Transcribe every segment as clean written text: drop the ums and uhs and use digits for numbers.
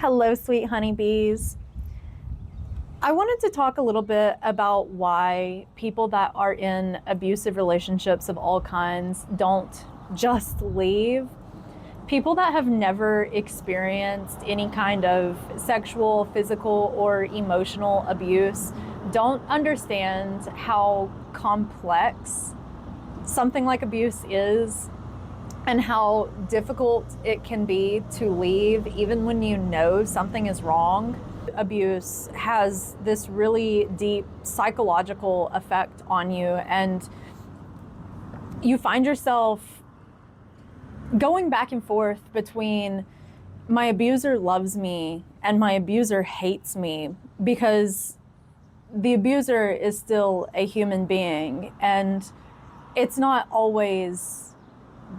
Hello, sweet honeybees. I wanted to talk a little bit about why people that are in abusive relationships of all kinds don't just leave. People that have never experienced any kind of sexual, physical, or emotional abuse don't understand how complex something like abuse is and how difficult it can be to leave even when you know something is wrong. Abuse has this really deep psychological effect on you, and you find yourself going back and forth between my abuser loves me and my abuser hates me, because the abuser is still a human being and it's not always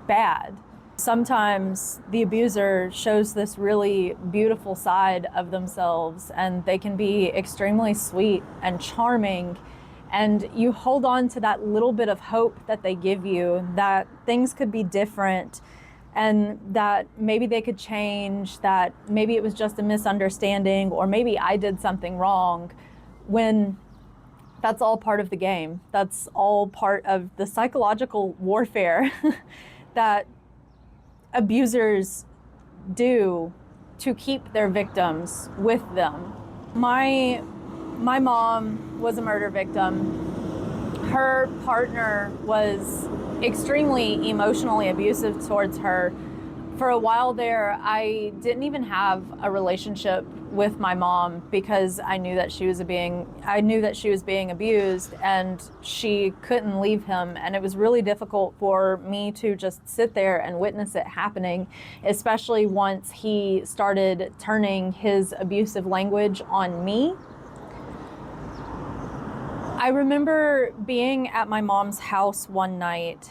bad. Sometimes the abuser shows this really beautiful side of themselves and they can be extremely sweet and charming, and you hold on to that little bit of hope that they give you, that things could be different and that maybe they could change, that maybe it was just a misunderstanding, or maybe I did something wrong, when that's all part of the game. That's all part of the psychological warfare that abusers do to keep their victims with them. My mom was a murder victim. Her partner was extremely emotionally abusive towards her. For a while there, I didn't even have a relationship with my mom because I knew that she was being abused and she couldn't leave him, and it was really difficult for me to just sit there and witness it happening, especially once he started turning his abusive language on me. I remember being at my mom's house one night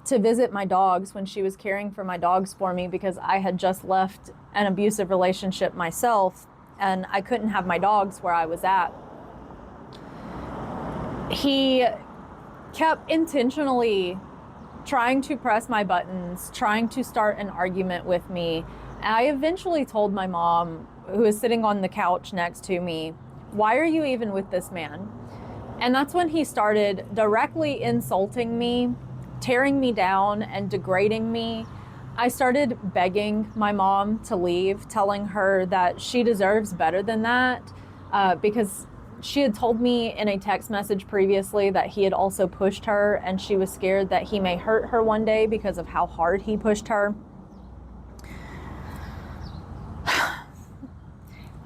to visit my dogs when she was caring for my dogs for me, because I had just left an abusive relationship myself and I couldn't have my dogs where I was at. He kept intentionally trying to press my buttons, trying to start an argument with me. And I eventually told my mom, who was sitting on the couch next to me, "Why are you even with this man?" And that's when he started directly insulting me, tearing me down and degrading me. I started begging my mom to leave, telling her that she deserves better than that, because she had told me in a text message previously that he had also pushed her and she was scared that he may hurt her one day because of how hard he pushed her.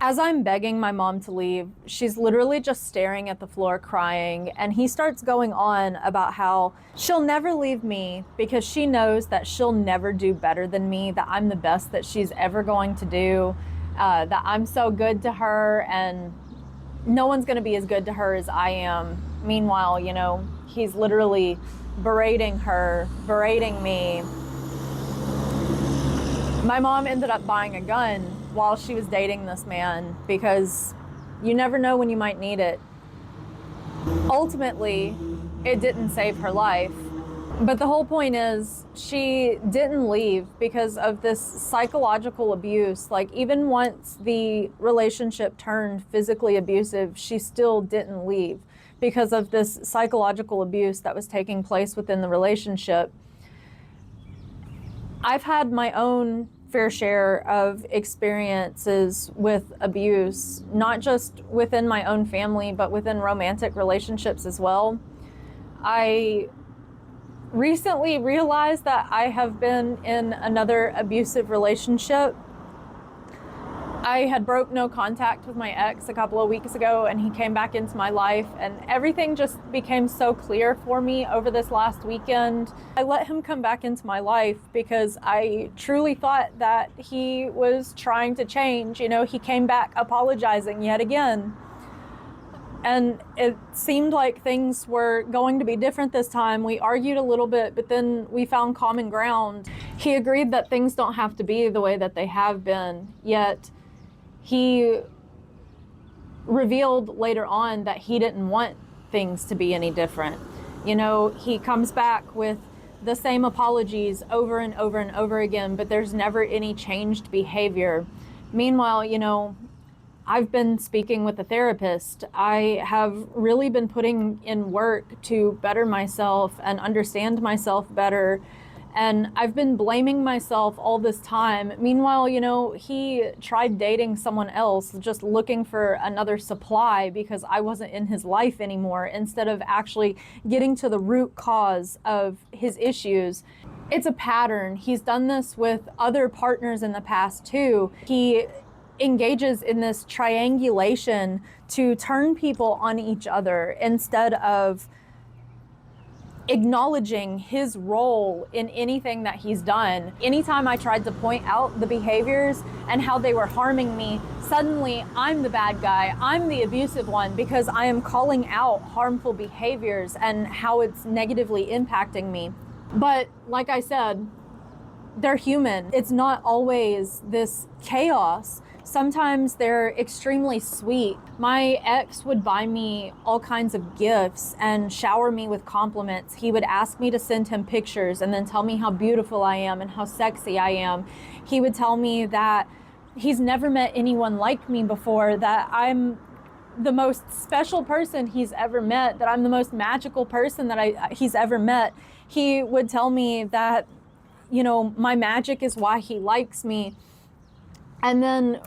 As I'm begging my mom to leave, she's literally just staring at the floor crying, and he starts going on about how she'll never leave me because she knows that she'll never do better than me, that I'm the best that she's ever going to do, that I'm so good to her and no one's going to be as good to her as I am. Meanwhile, he's literally berating her, berating me. My mom ended up buying a gun while she was dating this man, because you never know when you might need it. Ultimately, it didn't save her life. But the whole point is, she didn't leave because of this psychological abuse. Like, even once the relationship turned physically abusive, she still didn't leave because of this psychological abuse that was taking place within the relationship. I've had my own fair share of experiences with abuse, not just within my own family, but within romantic relationships as well. I recently realized that I have been in another abusive relationship. I had broke no contact with my ex a couple of weeks ago, and he came back into my life, and everything just became so clear for me over this last weekend. I let him come back into my life because I truly thought that he was trying to change. He came back apologizing yet again. And it seemed like things were going to be different this time. We argued a little bit, but then we found common ground. He agreed that things don't have to be the way that they have been, yet he revealed later on that he didn't want things to be any different. He comes back with the same apologies over and over and over again, but there's never any changed behavior. Meanwhile, I've been speaking with a therapist. I have really been putting in work to better myself and understand myself better. And I've been blaming myself all this time. Meanwhile, he tried dating someone else, just looking for another supply because I wasn't in his life anymore, instead of actually getting to the root cause of his issues. It's a pattern. He's done this with other partners in the past too. He engages in this triangulation to turn people on each other instead of acknowledging his role in anything that he's done. Anytime I tried to point out the behaviors and how they were harming me, suddenly I'm the bad guy. I'm the abusive one because I am calling out harmful behaviors and how it's negatively impacting me. But like I said, they're human. It's not always this chaos. Sometimes they're extremely sweet. My ex would buy me all kinds of gifts and shower me with compliments. He would ask me to send him pictures and then tell me how beautiful I am and how sexy I am. He would tell me that he's never met anyone like me before, that I'm the most special person he's ever met, that I'm the most magical person that he's ever met. He would tell me that, my magic is why he likes me. And then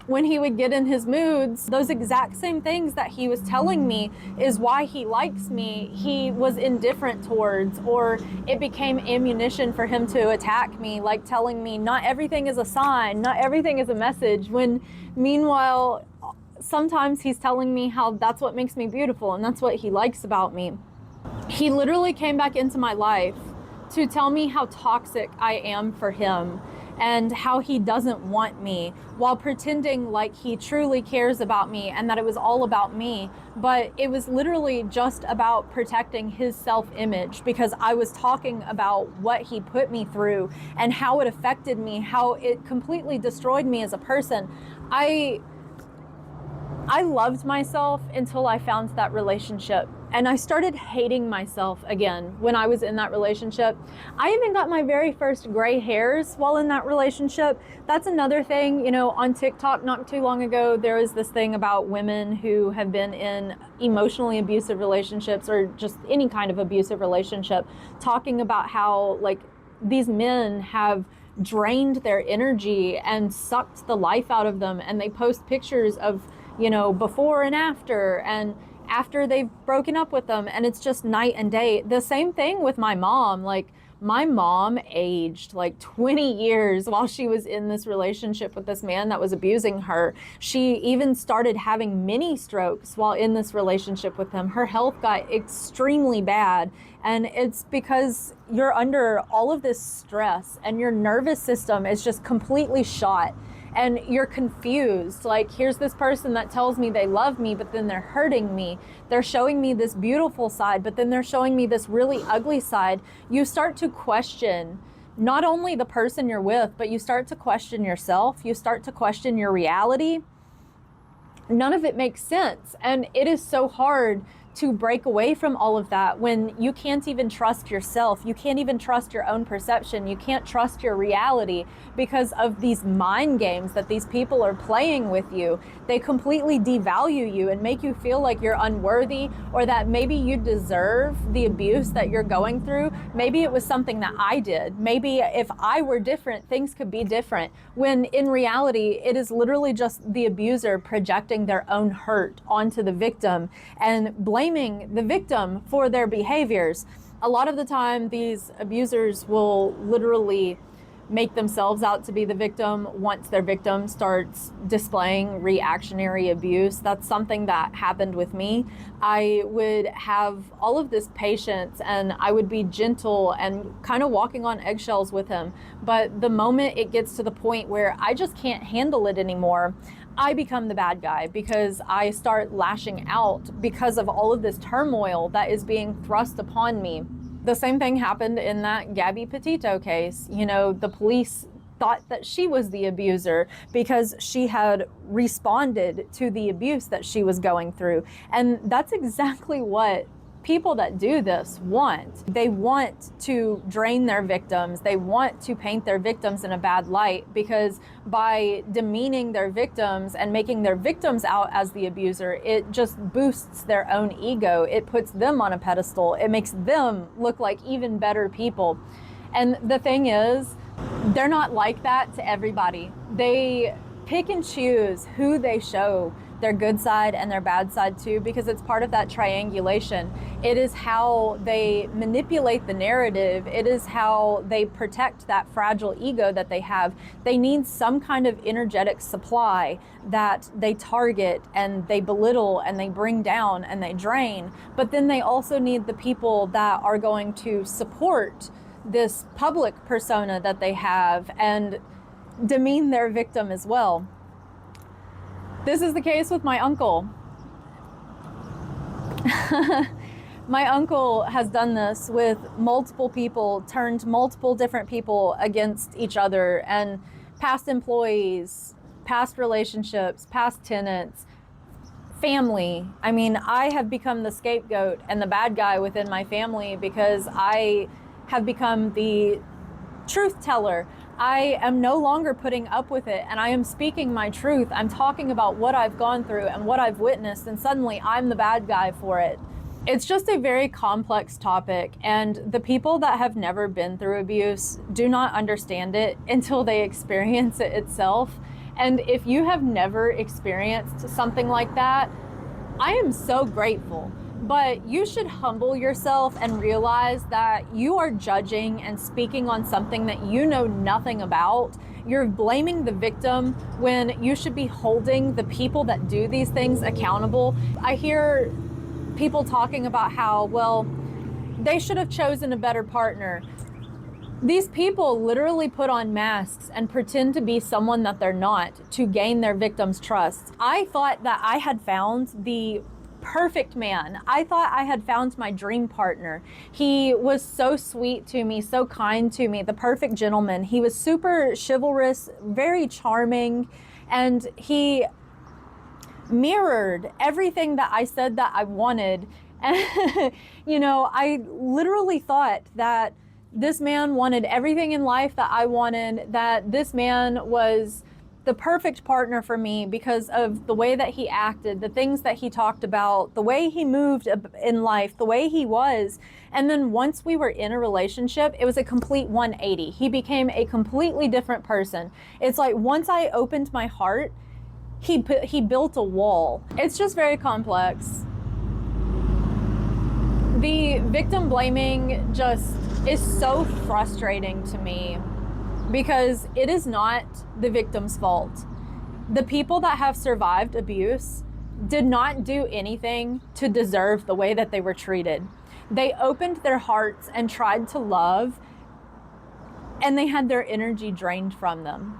when he would get in his moods, those exact same things that he was telling me is why he likes me, he was indifferent towards, or it became ammunition for him to attack me, like telling me not everything is a sign, not everything is a message, when meanwhile, sometimes he's telling me how that's what makes me beautiful and that's what he likes about me. He literally came back into my life to tell me how toxic I am for him and how he doesn't want me, while pretending like he truly cares about me and that it was all about me. But it was literally just about protecting his self-image, because I was talking about what he put me through and how it affected me, how it completely destroyed me as a person. I loved myself until I found that relationship. And I started hating myself again when I was in that relationship. I even got my very first gray hairs while in that relationship. That's another thing, on TikTok not too long ago, there was this thing about women who have been in emotionally abusive relationships, or just any kind of abusive relationship, talking about how these men have drained their energy and sucked the life out of them. And they post pictures of, before and after they've broken up with them, and it's just night and day. The same thing with my mom. My mom aged 20 years while she was in this relationship with this man that was abusing her. She even started having mini strokes while in this relationship with him. Her health got extremely bad, and it's because you're under all of this stress and your nervous system is just completely shot. And you're confused. Here's this person that tells me they love me, but then they're hurting me. They're showing me this beautiful side, but then they're showing me this really ugly side. You start to question not only the person you're with, but you start to question yourself. You start to question your reality. None of it makes sense. And it is so hard to break away from all of that when you can't even trust yourself. You can't even trust your own perception. You can't trust your reality because of these mind games that these people are playing with you. They completely devalue you and make you feel like you're unworthy, or that maybe you deserve the abuse that you're going through. Maybe it was something that I did. Maybe if I were different, things could be different. When in reality, it is literally just the abuser projecting their own hurt onto the victim and blaming the victim for their behaviors. A lot of the time, these abusers will literally make themselves out to be the victim once their victim starts displaying reactionary abuse. That's something that happened with me. I would have all of this patience and I would be gentle and kind of walking on eggshells with him. But the moment it gets to the point where I just can't handle it anymore, I become the bad guy because I start lashing out because of all of this turmoil that is being thrust upon me. The same thing happened in that Gabby Petito case. The police thought that she was the abuser because she had responded to the abuse that she was going through. And that's exactly what people that do this want. They want to drain their victims. They want to paint their victims in a bad light, because by demeaning their victims and making their victims out as the abuser, it just boosts their own ego. It puts them on a pedestal. It makes them look like even better people. And the thing is, they're not like that to everybody. They pick and choose who they show their good side and their bad side to, because it's part of that triangulation. It is how they manipulate the narrative. It is how they protect that fragile ego that they have. They need some kind of energetic supply that they target and they belittle and they bring down and they drain. But then they also need the people that are going to support this public persona that they have and demean their victim as well. This is the case with my uncle. My uncle has done this with multiple people, turned multiple different people against each other, and past employees, past relationships, past tenants, family. I mean, I have become the scapegoat and the bad guy within my family because I have become the truth teller. I am no longer putting up with it, and I am speaking my truth. I'm talking about what I've gone through and what I've witnessed, and suddenly I'm the bad guy for it. It's just a very complex topic, and the people that have never been through abuse do not understand it until they experience it itself. And if you have never experienced something like that, I am so grateful. But you should humble yourself and realize that you are judging and speaking on something that you know nothing about. You're blaming the victim when you should be holding the people that do these things accountable. I hear people talking about how, well, they should have chosen a better partner. These people literally put on masks and pretend to be someone that they're not to gain their victim's trust. I thought that I had found the perfect man. I thought I had found my dream partner. He was so sweet to me, so kind to me, the perfect gentleman. He was super chivalrous, very charming, and he mirrored everything that I said that I wanted. And, you know, I literally thought that this man wanted everything in life that I wanted, that this man was the perfect partner for me because of the way that he acted, the things that he talked about, the way he moved in life, the way he was. And then once we were in a relationship, it was a complete 180. He became a completely different person. It's like once I opened my heart, he built a wall. It's just very complex. The victim blaming just is so frustrating to me, because it is not the victim's fault. The people that have survived abuse did not do anything to deserve the way that they were treated. They opened their hearts and tried to love, and they had their energy drained from them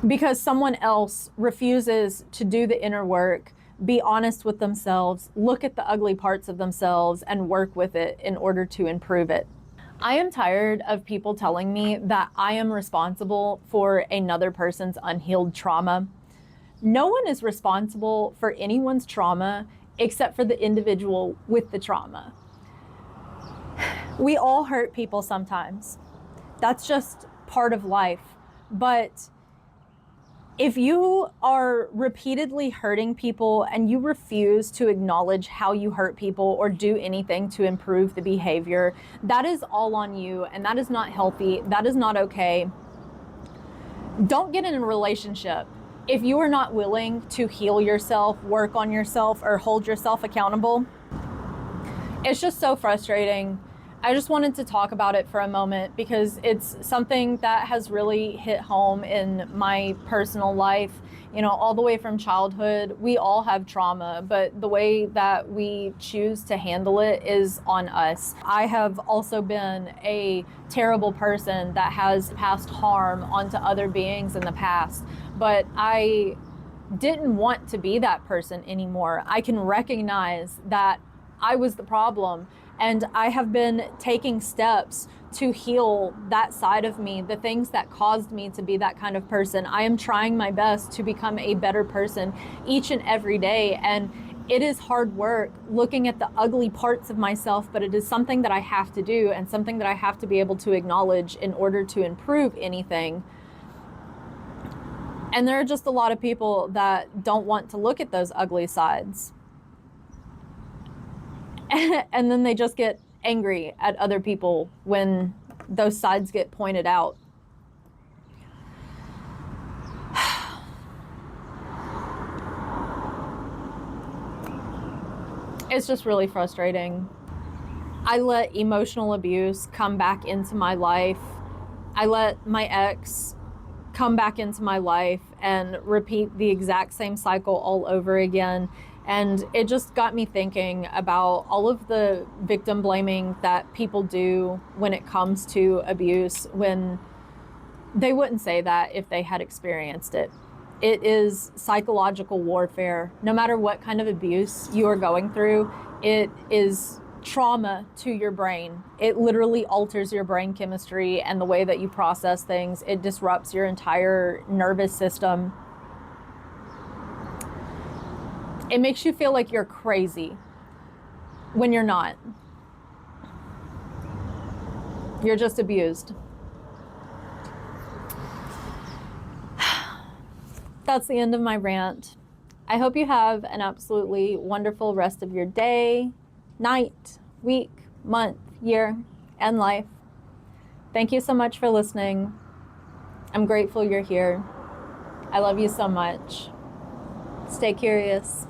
because someone else refuses to do the inner work, be honest with themselves, look at the ugly parts of themselves, and work with it in order to improve it. I am tired of people telling me that I am responsible for another person's unhealed trauma. No one is responsible for anyone's trauma except for the individual with the trauma. We all hurt people sometimes. That's just part of life. But if you are repeatedly hurting people and you refuse to acknowledge how you hurt people or do anything to improve the behavior, that is all on you, and that is not healthy. That is not okay. Don't get in a relationship if you are not willing to heal yourself, work on yourself, or hold yourself accountable. It's just so frustrating. I just wanted to talk about it for a moment because it's something that has really hit home in my personal life. You know, all the way from childhood, we all have trauma, but the way that we choose to handle it is on us. I have also been a terrible person that has passed harm onto other beings in the past, but I didn't want to be that person anymore. I can recognize that I was the problem. And I have been taking steps to heal that side of me, the things that caused me to be that kind of person. I am trying my best to become a better person each and every day. And it is hard work looking at the ugly parts of myself, but it is something that I have to do and something that I have to be able to acknowledge in order to improve anything. And there are just a lot of people that don't want to look at those ugly sides. And then they just get angry at other people when those sides get pointed out. It's just really frustrating. I let emotional abuse come back into my life. I let my ex come back into my life and repeat the exact same cycle all over again. And it just got me thinking about all of the victim blaming that people do when it comes to abuse, when they wouldn't say that if they had experienced it. It is psychological warfare. No matter what kind of abuse you are going through, it is trauma to your brain. It literally alters your brain chemistry and the way that you process things. It disrupts your entire nervous system. It makes you feel like you're crazy when you're not. You're just abused. That's the end of my rant. I hope you have an absolutely wonderful rest of your day, night, week, month, year, and life. Thank you so much for listening. I'm grateful you're here. I love you so much. Stay curious.